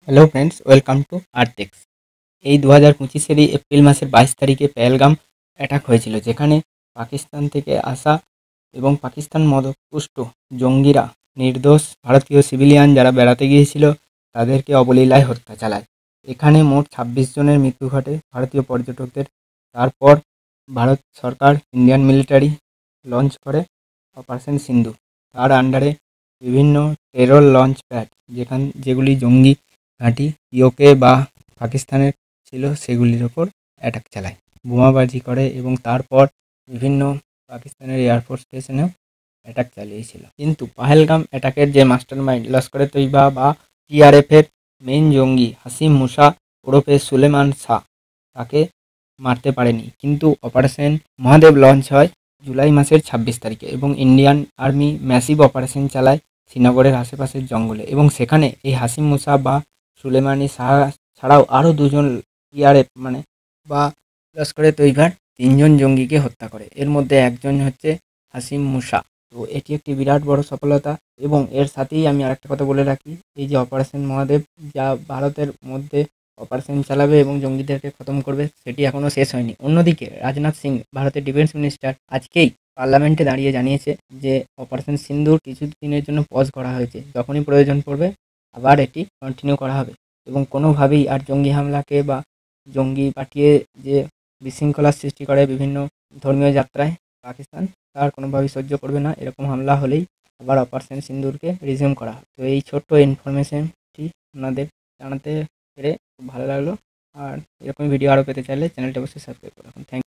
Hello friends, welcome to Artex. এই 2025-এরই April মাসের 22 তারিখে পেহেলগাম অ্যাটাক হয়েছিল, যেখানে পাকিস্তান থেকে আসা এবং পাকিস্তান মদতপুষ্ট জঙ্গিরা নির্দোষ ভারতীয় সিভিলিয়ান যারা বেড়াতে গিয়েছিল তাদেরকে অবলীলায় হত্যা চালায়। এখানে মোট 26 জনের মৃত্যু ঘটে ভারতীয় পর্যটকদের। তারপর ভারত সরকার ইন্ডিয়ান মিলিটারি লঞ্চ করে অপারেশন সিন্দুর। তার আন্ডারে বিভিন্ন টেরর লঞ্চ প্যাড যেগুলি জঙ্গি ঘাঁটি পিওকে বা পাকিস্তানের ছিল সেগুলির ওপর অ্যাটাক চালায়, বোমাবাজি করে এবং তারপর বিভিন্ন পাকিস্তানের এয়ারফোর্স স্টেশনেও অ্যাটাক চালিয়েছিল। কিন্তু পাহেলগাম অ্যাটাকের যে মাস্টার মাইন্ড লস্করে তৈবা বা টিআরএফের মেইন জঙ্গি হাসিম মুসা ওরফে সুলেমান শাহ, তাকে মারতে পারেনি। কিন্তু অপারেশন মহাদেব লঞ্চ হয় জুলাই মাসের 26 তারিখে এবং ইন্ডিয়ান আর্মি ম্যাসিভ অপারেশন চালায় শ্রীনগরের আশেপাশের জঙ্গলে, এবং সেখানে এই হাসিম মুসা বা সুলেমানি শাহ ছাড়াও আরও দুজন টিআরএফ বা লস্করে তৈবার 3জন জঙ্গিকে হত্যা করে। এর মধ্যে একজন হচ্ছে হাসিম মুসা। তো এটি একটি বিরাট বড় সফলতা। এবং এর সাথেই আমি আরেকটা কথা বলে রাখি, এই যে অপারেশন মহাদেব যা ভারতের মধ্যে অপারেশন চালাবে এবং জঙ্গিদেরকে খতম করবে, সেটি এখনও শেষ হয়নি। অন্যদিকে রাজনাথ সিং, ভারতের ডিফেন্স মিনিস্টার, আজকেই পার্লামেন্টে দাঁড়িয়ে জানিয়েছে যে অপারেশন সিন্দুর কিছু দিনের জন্য পজ করা হয়েছে, যখনই প্রয়োজন পড়বে আবার এটি কন্টিনিউ করা হবে। এবং কোনোভাবেই আর জঙ্গি হামলাকে বা জঙ্গি পাঠিয়ে যে বিশৃঙ্খলার সৃষ্টি করে বিভিন্ন ধর্মীয় যাত্রায় পাকিস্তান, তার কোনোভাবেই সহ্য করবে না। এরকম হামলা হলেই আবার অপারেশন সিন্দুরকে রিজিউম করা হবে। তো এই ছোট্ট ইনফরমেশনটি আপনাদের জানাতে পেরে খুব ভালো লাগলো। আর এরকম ভিডিও আরও পেতে চাইলে চ্যানেলটা অবশ্যই সাবস্ক্রাইব করুন। থ্যাংক